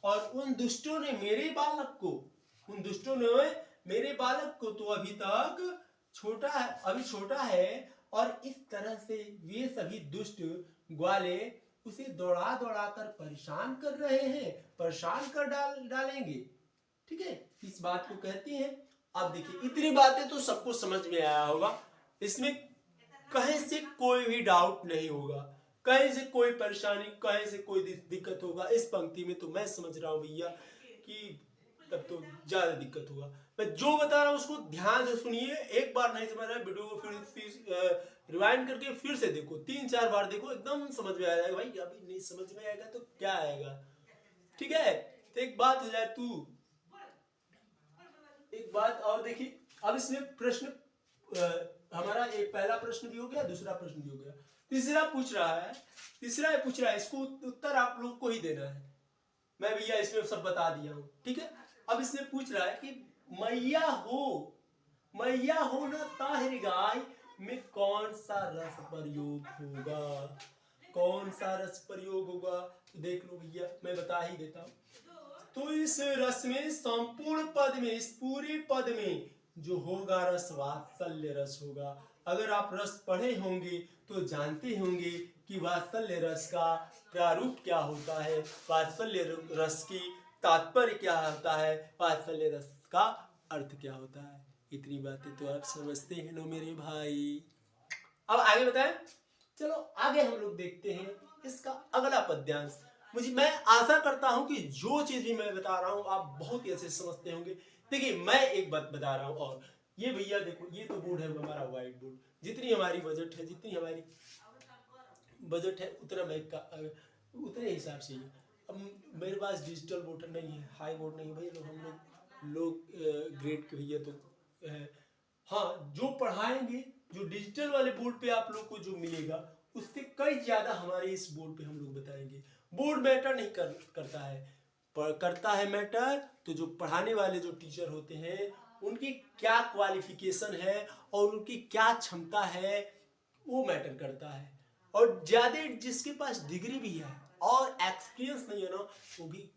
[SPEAKER 1] और उन दुष्टों ने मेरे बालक को तो अभी तक छोटा है, और इस तरह से वे सभी दुष्ट ग्वाले उसे दौड़ा कर परेशान कर डालेंगे, ठीक है। इस बात को कहती हैं। अब देखिए, इतनी बातें तो सबको समझ में आया होगा, इसमें कहीं से कोई भी डाउट नहीं होगा, कहीं से कोई परेशानी, कहीं से कोई दिक्कत होगा इस पंक्ति में, तो मैं समझ रहा हूं भैया कि तब तो ज्यादा दिक्कत होगा। मैं जो बता रहा हूं उसको ध्यान से सुनिए, एक बार नहीं समझ रहा है वीडियो को फिर रिवाइंड करके फिर से देखो, 3-4 बार देखो, एकदम समझ में आ जाएगा। भाई अभी नहीं समझ में आएगा तो क्या आएगा, ठीक है। तो एक बात हो जाए, एक बात और देखिए, अब इसमें प्रश्न हमारा एक पहला प्रश्न भी हो गया, दूसरा प्रश्न भी हो गया, तीसरा पूछ रहा है, इसको उत्तर आप लोग को ही देना है। मैं भैया इसमें सब बता दिया हूँ, ठीक है। अब इसने पूछ रहा है कि मैया हो ना ताहिर गाय में कौन सा रस प्रयोग होगा, कौन सा रस प्रयोग होगा। तो देख लो भैया, मैं बता ही देता हूँ। तो इस रस में, संपूर्ण पद में, इस पूरे पद में जो होगा रस, वात्सल्य रस होगा। अगर आप रस पढ़े होंगे तो जानते होंगे कि वात्सल्य रस का प्रारूप क्या होता है, वात्सल्य रस की तात्पर्य क्या होता है, वात्सल्य रस का अर्थ क्या होता है। इतनी बातें तो आप समझते हैं नो मेरे भाई। अब आगे बताएं। चलो आगे हम लोग देखते हैं इसका अगला पद्यांश। मैं आशा करता हूं कि जो चीज भी मैं बता रहा हूं आप बहुत ही अच्छे समझते होंगे। देखिए मैं एक बात बता रहा हूं, और ये भैया देखो, ये तो बोर्ड है हमारा व्हाइट बोर्ड। जितनी हमारी बजट है, जितनी हमारी बजट है उतना मैं उतने हिसाब से ही। अब मेरे पास डिजिटल बोर्ड नहीं है, हाई बोर्ड नहीं है भाई, हम लोग ग्रेड के भैया तो है। हाँ, जो पढ़ाएंगे, जो डिजिटल वाले बोर्ड पे आप लोग को जो मिलेगा उससे कई ज्यादा हमारे इस बोर्ड पे हम लोग बताएंगे। बोर्ड मैटर नहीं करता है, करता है मैटर तो जो पढ़ाने वाले जो टीचर होते हैं उनकी क्या क्वालिफिकेशन है और उनकी क्या क्षमता है, वो मैटर करता है। और ज्यादा जिसके पास डिग्री भी है और एक्सपीरियंस नहीं है ना, वो भी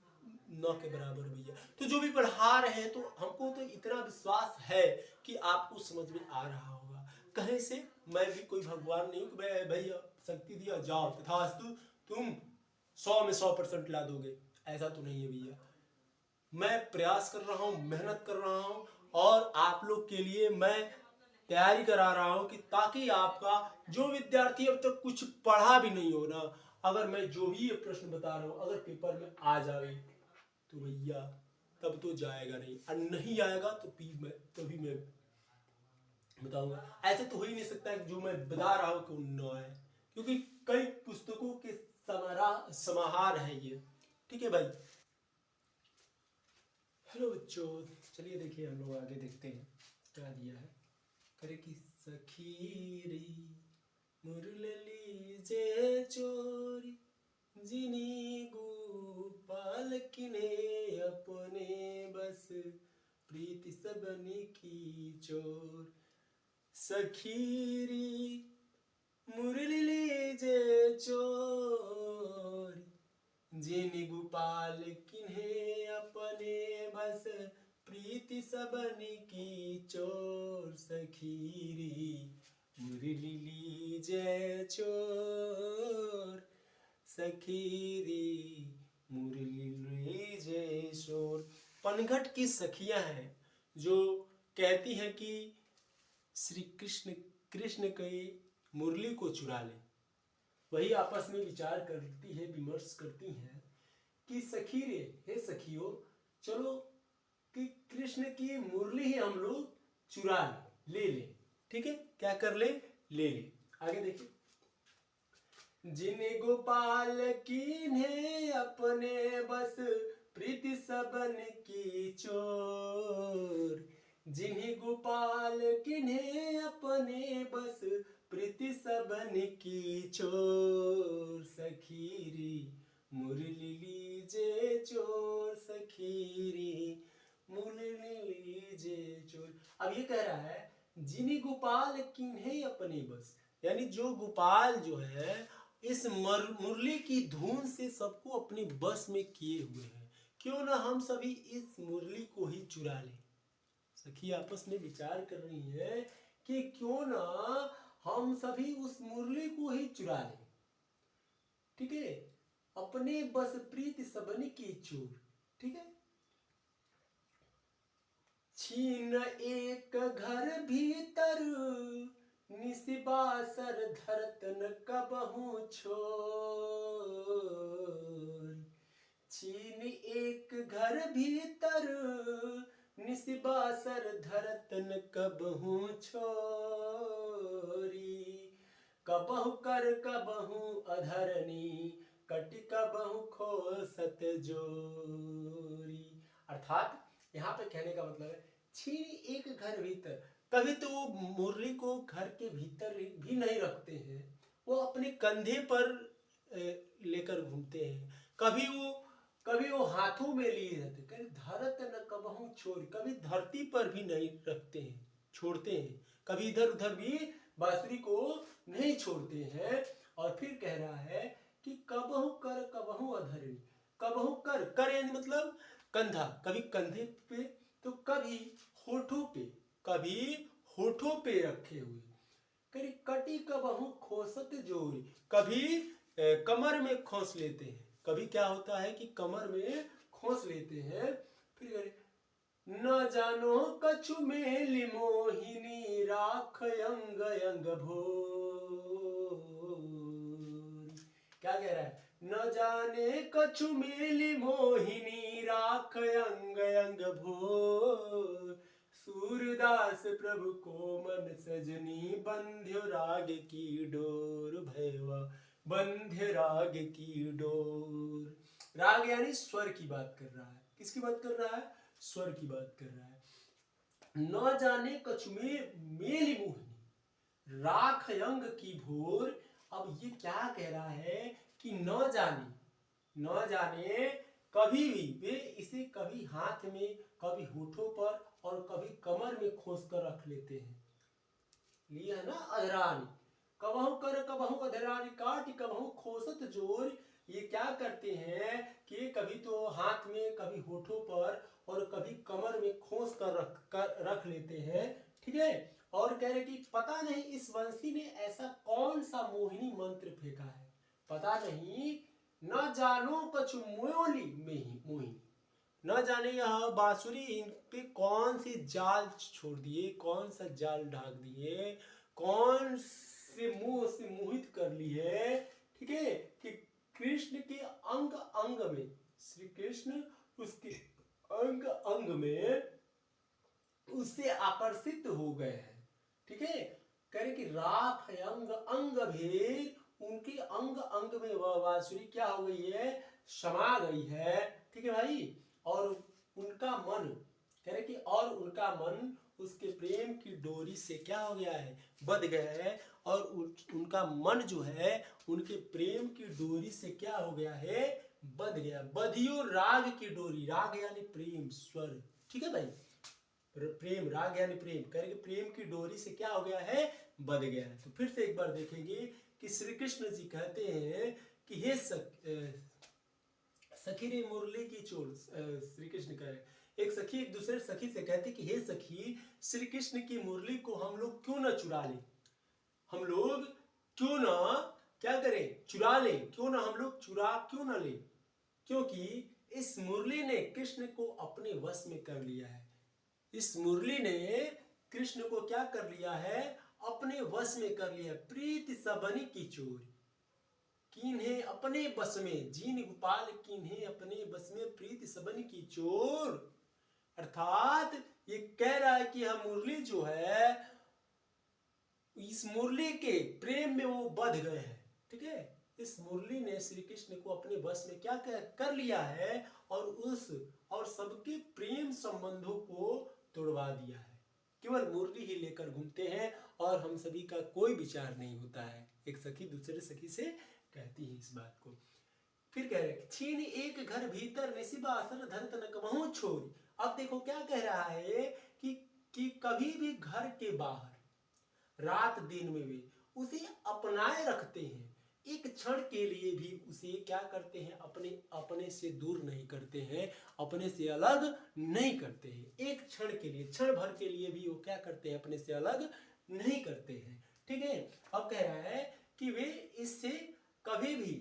[SPEAKER 1] न के बराबर भैया। तो जो भी पढ़ा रहे हैं तो हमको तो इतना विश्वास है कि आपको समझ में आ रहा होगा। कहीं से मैं भी कोई भगवान नहीं कि मैं भैया शक्ति दिया जाओ तथास्तु तुम 100 में 100% ला दोगे, ऐसा तो नहीं है भैया। मैं प्रयास कर रहा हूँ, मेहनत कर रहा हूँ, और आप लोग के लिए मैं तैयारी करा रहा हूँ कि ताकि आपका जो विद्यार्थी अब तक कुछ पढ़ा भी नहीं हो ना, अगर मैं जो भी ये प्रश्न बता रहा हूँ अगर पेपर में आ जाए तो भैया तब तो जाएगा नहीं, और नहीं आएगा तो तभी मैं बताऊंगा। ऐसे तो हो ही नहीं सकता कि जो मैं बता रहा हूँ कि न आए, क्योंकि कई पुस्तकों के समाहार है ये, ठीक है भाई। हेलो बच्चों, चलिए देखिए हम लोग आगे देखते हैं क्या दिया है। करे कि सखीरी मुरली जे चोरी जिनी गोपाल किने अपने बस प्रीति सबनी की चोर। सखीरी मुरली जे चोरी जिनी गोपाल किन्हे अपने बस प्रीति सबनी की चोर। सखीरी मुरली लीजे चोर, सखीरी मुरली लीजे चोर। पनघट की सखियां हैं जो कहती हैं कि श्री कृष्ण की मुरली को चुरा ले। वही आपस में विचार करती है, विमर्श करती हैं कि सखी रे, हे सखियों, चलो कि कृष्ण की मुरली ही हम लोग चुरा ले ले। ठीक है, क्या कर ले ले। आगे देखिए। जिन गोपाल कीन्हे अपने बस प्रीति सबन की चोर। जिन्हें गोपाल किन्हे अपने बस प्रीति सबन की चोर। सखीरी मुरली लीजे चोर, सखीरी मुरली लीजे चोर। अब ये कह रहा है जिन्हें गोपाल किन्हे अपने बस, यानी जो गोपाल जो है इस मुरली की धुन से सबको अपने बस में किए हुए हैं, क्यों ना हम सभी इस मुरली को ही चुरा लें। सखी आपस में विचार कर रही है कि क्यों ना हम सभी उस मुरली को ही चुरा लें। ठीक है, अपने बस प्रीति सबनी की चोर। ठीक है। छीन एक घर भीतर निसिबासर धरतन कबहू छोर। छीन एक घर भीतर निसिबासर धरतन कबहू छोरी। कबहू कर कबहू अधरनी कटि कबहू खोसत जोरी। अर्थात यहाँ पे कहने का मतलब है छीन एक घर भीतर, कभी तो वो मुरली को घर के भीतर भी नहीं रखते हैं, वो अपने कंधे पर लेकर घूमते हैं। कभी वो हाथों में लिए रहते, कभी धरत न कबहू छोड़, कभी धरती पर भी नहीं रखते हैं, छोड़ते हैं, कभी इधर उधर भी बांसुरी को नहीं छोड़ते हैं। और फिर कह रहा है कि कबहू कर कबहू अधरणी, कबहू कर, कर यानी मतलब कंधा, कभी कंधे पे तो कभी होठों पे, कभी होठों पे रखे हुए, कभी कटी कबहू खोसत जोरी, कभी कमर में खोस लेते हैं, कभी क्या होता है कि कमर में खोस लेते हैं। फिर न जानो कछु मेली मोहिनी राख अंग अंग भोर, क्या कह रहा है, न जाने कछु मेली मोहिनी राख अंग अंग भोर, सूरदास प्रभु को मन सजनी बंध्यो राग की डोर, भैवा बंध्य राग की डोर। राग यानी स्वर की बात कर रहा है, किसकी बात कर रहा है, स्वर की बात कर रहा है। न जाने कछुमे मेली मोहिनी राख अंग की भोर, अब ये क्या कह रहा है कि न जाने कभी भी वे इसे कभी हाथ में, कभी होठों पर और कभी कमर में खोस कर रख लेते हैं। लिया है ना अधरानी, कबहू कर कबहू अधरानी काट कबहू खोसत जोर, ये क्या करते हैं कि कभी तो हाथ में, कभी होठों पर और कभी कमर में खोस कर रख लेते हैं। ठीक है, और कह रहे कि पता नहीं इस वंशी ने ऐसा कौन सा मोहिनी मंत्र फेंका है, पता नहीं, न जानो कछु मोली मोहिनी, न जाने यह बांसुरी इन पे कौन सी जाल छोड़ दिए, कौन सा जाल ढाक दिए, कौन से मुंह से मोहित कर ली है। ठीक है, कि कृष्ण के अंग अंग में, श्री कृष्ण उसके अंग अंग में उससे आकर्षित हो गए हैं। ठीक है, कह रहे कि राख अंग अंग भेद, उनके अंग अंग में वह बांसुरी क्या हो गई है, समा गई है। ठीक है भाई, और उनका मन, कह रहे कि और उनका मन उसके प्रेम की डोरी से क्या हो गया है, बंध गया है, और उनका मन जो है उनके प्रेम की डोरी से क्या हो गया है, बंध गया। बधियो राग की डोरी, राग यानी प्रेम, स्वर। ठीक है भाई, प्रेम, राग यानी प्रेम, करेंगे प्रेम की डोरी से क्या हो गया है, बंध गया है। तो फिर से एक बार देखेंगे कि श्री कृष्ण जी कहते हैं कि हे सखी रे मुरली की चोर, श्री कृष्ण कह रहे, एक सखी एक दूसरे सखी से कहती कि हे सखी, श्री कृष्ण की मुरली को हम लोग क्यों ना चुरा लें, हम लोग क्यों ना क्या करें, चुरा लें, क्यों ना हम लोग चुरा क्यों ना लें, क्योंकि इस मुरली ने कृष्ण को अपने वश में कर लिया है। इस मुरली ने कृष्ण को क्या कर लिया है, अपने वश में कर लिया। प्रीति सबनी की चोरी, किन्हें अपने बस में, जीन गोपाल किन्हें अपने बस में, प्रीति सबनी की चोर। अर्थात ये कह रहा है कि यह मुरली जो है, इस मुरली के प्रेम में वो बंध गए हैं। ठीक है, इस मुरली ने श्री कृष्ण को अपने बस में क्या कर लिया है, और सबके प्रेम संबंधों को तोड़वा दिया है। केवल मुरली ही लेकर घूमते हैं और हम सभी का कोई विचार नहीं होता है। एक सखी दूसरे सखी से कहती है इस बात को। फिर कह रहे छीन एक घर भीतर निशिबा असर धरत न कबहू छोरी। अब देखो क्या कह रहा है कि कभी भी घर के बाहर रात दिन में वे उसे अपनाए रखते हैं, एक क्षण के लिए भी उसे क्या करते हैं, अपने से दूर नहीं करते हैं, अपने से अलग नहीं करते हैं। एक क्षण के लिए, क्षण भर के लिए भी वो क्या करते हैं, अपने से अलग नहीं करते हैं। ठीक है, अब कह रहा है कि वे इससे कभी भी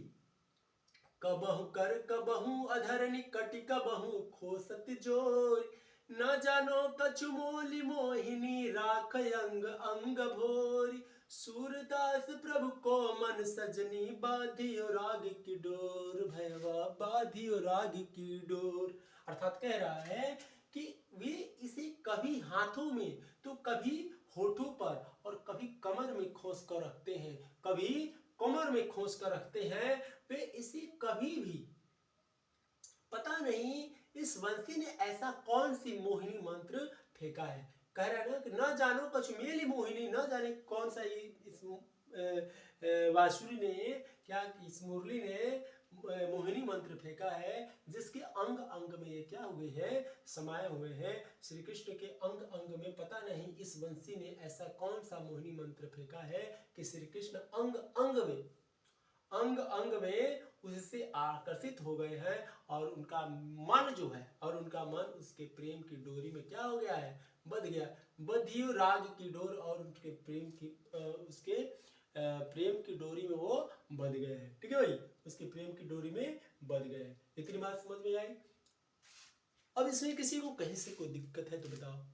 [SPEAKER 1] कबहू कर कबहू अधरनी कटि कबहू खोसत जोर, न जानो कछु मोली मोहिनी राख अंग अंग भोरी, सूरदास प्रभु को मन सजनी बाधियो राग की डोर, भैवा बाधियो राग की डोर। अर्थात कह रहा है कि वे इसे कभी हाथों में तो कभी होठों पर और कभी कमर में खोस कर रखते हैं, कभी कमर में खोस कर रखते हैं। वे इसे कभी भी, पता नहीं इस वंशी ने ऐसा कौन सी मोहिनी मंत्र फेंका है। कह रहा है ना कि न जानो कछु मेली मोहिनी, न जाने कौन सा इस बांसुरी ने क्या, इस मुरली ने मोहिनी मंत्र फेंका है जिसके अंग अंग में ये क्या हुए हैं, समाये हुए हैं। श्री कृष्ण के अंग अंग में पता नहीं इस बंसी ने ऐसा कौन सा मोहिनी मंत्र फेंका है कि श्री कृष्ण अंग अंग में उससे आकर्षित हो गए हैं और उनका मन जो है, और उनका मन उसके प्रेम की डोरी में क्या हो गया है, बंध गया। बंधियो राग की डोर, और उनके प्रेम की उसके प्रेम की डोरी में वो बंध गए हैं। ठीक है भाई, उसके प्रेम की डोरी में बंध गए हैं। इतनी बात समझ में आई। अब इसमें किसी को कहीं से कोई दिक्कत है तो बताओ।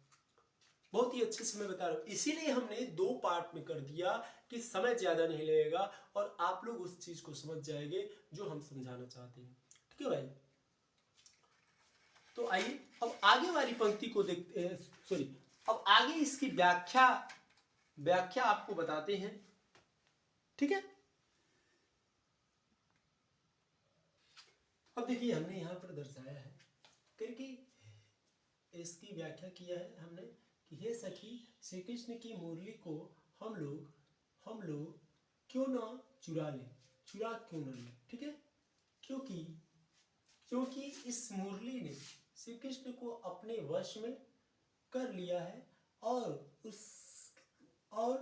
[SPEAKER 1] बहुत ही अच्छे से मैं बता रहा हूँ, इसीलिए हमने 2 पार्ट में कर दिया कि समय ज्यादा नहीं लगेगा और आप लोग उस चीज को समझ जाएंगे जो हम समझाना चाहते हैं। ठीक है भाई, तो आइए अब आगे वाली पंक्ति को देखते हैं। सॉरी, अब आगे इसकी व्याख्या आपको बताते हैं। ठीक है, अब देखिए हमने यहां पर दर्शाया है क्योंकि इसकी व्याख्या किया है हमने कि हे सखी, श्री कृष्ण की मुरली को हम लोग क्यों ना चुरा क्यों ना लें। ठीक है, क्योंकि इस मुरली ने श्री कृष्ण को अपने वश में कर लिया है और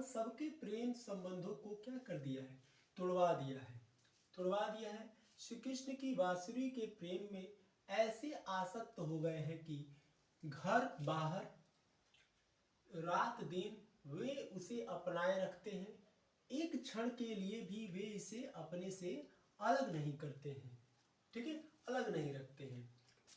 [SPEAKER 1] सबके प्रेम संबंधों को क्या कर दिया है, तोड़वा दिया है। श्री कृष्ण की बांसुरी के प्रेम में ऐसे आसक्त हो गए हैं कि घर बाहर रात दिन वे उसे अपनाए रखते हैं। एक क्षण के लिए भी वे इसे अपने से अलग नहीं करते हैं। ठीक है, अलग नहीं रखते हैं।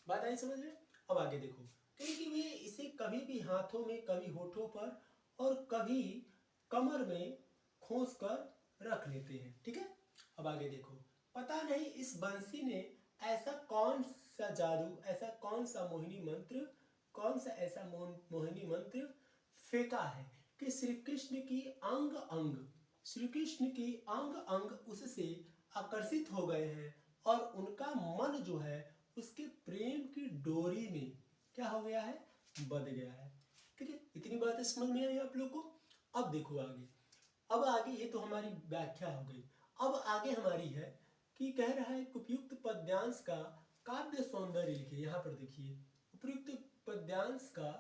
[SPEAKER 1] बात आई समझ में। अब आगे देखो, क्योंकि वे इसे कभी भी हाथों में, कभी होठों पर और कभी कमर में खोस कर रख लेते हैं। ठीक है, अब आगे देखो, पता नहीं इस बंसी ने ऐसा कौन सा जादू, ऐसा कौन सा मोहिनी मंत्र फेंका है कि श्री कृष्ण की अंग अंग उससे आकर्षित हो गए हैं और उनका मन जो है उसके प्रेम की डोरी में क्या हो गया है, बंध गया है। ठीक है, इतनी बातें समझ में आई आप लोग को। अब देखो आगे, अब आगे ये तो हमारी व्याख्या हो गई। अब आगे हमारी है कि कह रहा है उपयुक्त पद्यांश का काव्य सौंदर्य लिखिए। यहाँ पर देखिए, उपयुक्त पद्यांश का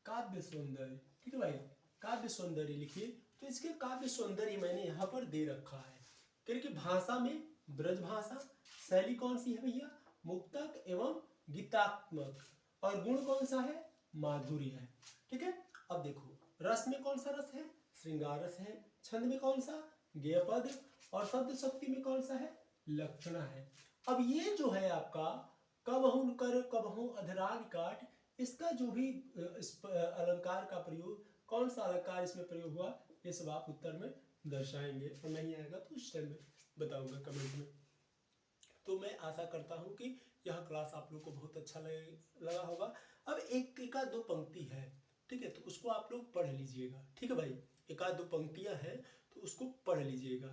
[SPEAKER 1] काव्य सौंदर्य। ठीक है भाई, काव्य सौंदर्य लिखिए। तो इसके काव्य सौंदर्य मैंने यहाँ पर दे रखा है क्योंकि भाषा में ब्रज भाषा, शैली कौन सी है भैया, मुक्तक एवं गीतात्मक, और गुण कौन सा है, माधुर्य है। ठीक है, अब देखो रस में कौन सा रस है, श्रृंगार रस है। छंद में कौन सा, गेय पद, और शब्द शक्ति में कौन सा है, लक्षणा है। अब ये जो है आपका कबहू कर कबहू अधराग काट, इसका जो भी इस अलंकार का प्रयोग, कौन सा अलंकार इसमें प्रयोग हुआ, ये सब आप उत्तर में दर्शाएंगे और नहीं आएगा तो उस टाइम में बताऊंगा कमेंट में। तो मैं आशा करता हूं कि यह क्लास आप लोग को बहुत अच्छा लगा होगा। अब एक आध 2 पंक्ति है, ठीक है, तो उसको आप लोग पढ़ लीजिएगा। ठीक है भाई, एक आध 2 पंक्तियां हैं तो उसको पढ़ लीजिएगा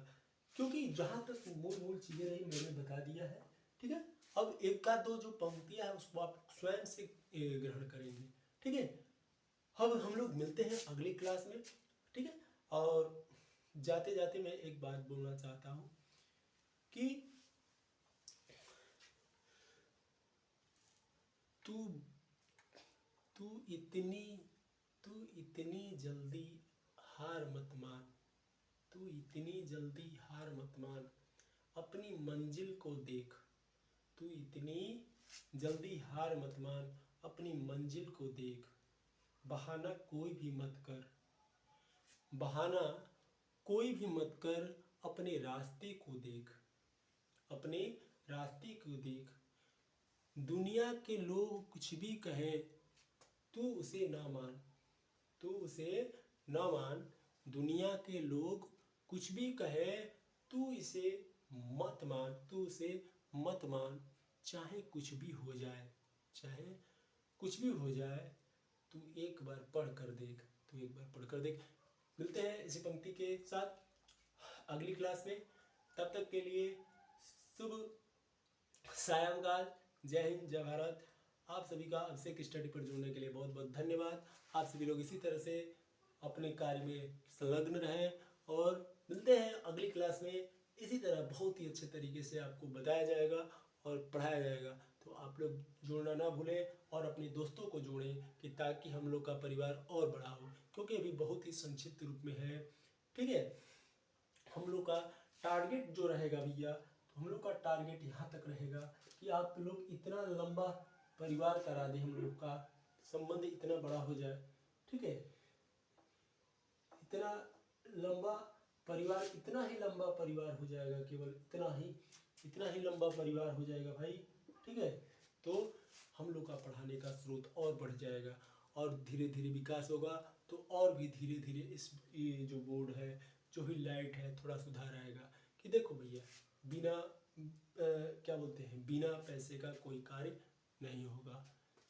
[SPEAKER 1] क्योंकि जहां तक मूल चीजें रही मैंने बता दिया है। ठीक है, अब एक आध 2 जो पंक्तियां हैं उसको आप स्वयं से ग्रहण करेंगे। ठीक है, अब हम लोग मिलते हैं अगली क्लास में। ठीक है, और जाते जाते मैं एक बात बोलना चाहता हूं कि तू इतनी जल्दी हार मत मान, तू इतनी जल्दी हार मत मान, अपनी मंजिल को देख। तू इतनी जल्दी हार मत मान, अपनी मंजिल को देख। बहाना कोई भी मत कर, बहाना कोई भी मत कर, अपने रास्ते को देख, अपने रास्ते को देख। दुनिया के लोग कुछ भी कहें तू उसे ना मान, तू उसे ना मान। दुनिया के लोग कुछ भी कहे तू इसे मत मान, तू उसे मत मान। चाहे कुछ भी हो जाए, चाहे कुछ भी हो जाए, तू एक बार पढ़ कर देख, तू एक बार पढ़ कर देख। मिलते हैं इसी पंक्ति के साथ अगली क्लास में। तब तक के लिए शुभ सायंकाल। जय हिंद, जय भारत। आप सभी का अभिषेक स्टडी पर जुड़ने के लिए बहुत बहुत धन्यवाद। आप सभी लोग इसी तरह से अपने कार्य में संलग्न रहें और मिलते हैं अगली क्लास में इसी तरह बहुत ही अच्छे तरीके से आपको बताया जाएगा और पढ़ाया जाएगा। तो आप लोग जुड़ना ना भूलें और अपने दोस्तों को जोड़ें कि ताकि हम लोग का परिवार और बड़ा हो, क्योंकि अभी बहुत ही संक्षिप्त रूप में है। ठीक है, हम लोग का टारगेट जो रहेगा भैया, तो हम लोग का टारगेट यहाँ तक रहेगा कि आप लोग इतना लंबा परिवार करा दें, हम लोग का संबंध इतना बड़ा हो जाए। ठीक है, इतना लंबा परिवार, इतना ही लंबा परिवार हो जाएगा, केवल इतना ही लंबा परिवार हो जाएगा भाई। ठीक है, तो हम लोग का पढ़ाने का स्रोत और बढ़ जाएगा और धीरे धीरे विकास होगा। तो और भी धीरे धीरे इस ये जो बोर्ड है, जो भी लाइट है, थोड़ा सुधार आएगा। कि देखो भैया, बिना क्या बोलते हैं, बिना पैसे का कोई कार्य नहीं होगा।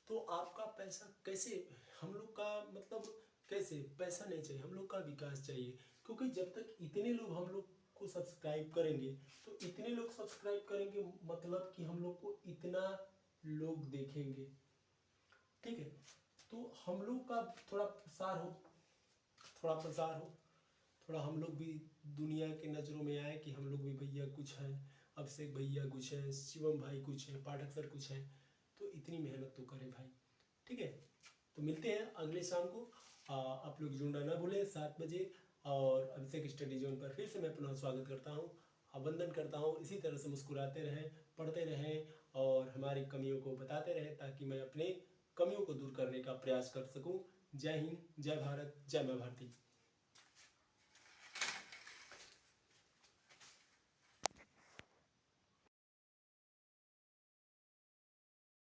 [SPEAKER 1] तो आपका पैसा कैसे, हम लोग का मतलब कैसे, पैसा नहीं चाहिए, हम लोग का विकास चाहिए। क्योंकि जब तक इतने लोग हम लोग को सब्सक्राइब करेंगे, तो इतने लोग सब्सक्राइब करेंगे मतलब कि हम लोग को इतना लोग देखेंगे। ठीक है, तो हम लोग का थोड़ा प्रसार हो, थोड़ा हम लोग भी दुनिया के नज़रों में आए कि हम लोग भी भैया कुछ हैं, अभिषेक भैया कुछ हैं, शिवम भाई कुछ हैं, पाठक सर कुछ हैं। तो इतनी मेहनत तो करें भाई। ठीक है, तो मिलते हैं अगले शाम को। आप लोग जुड़ना ना भूलें 7 बजे। और अभिषेक स्टडी जोन पर फिर से मैं पुनः स्वागत करता हूँ, अभिनंदन करता हूँ। इसी तरह से मुस्कुराते रहें, पढ़ते रहें और हमारी कमियों को बताते रहें, ताकि मैं अपने कमियों को दूर करने का प्रयास कर सकूँ। जय हिंद, जय भारत, जय माँ भारती।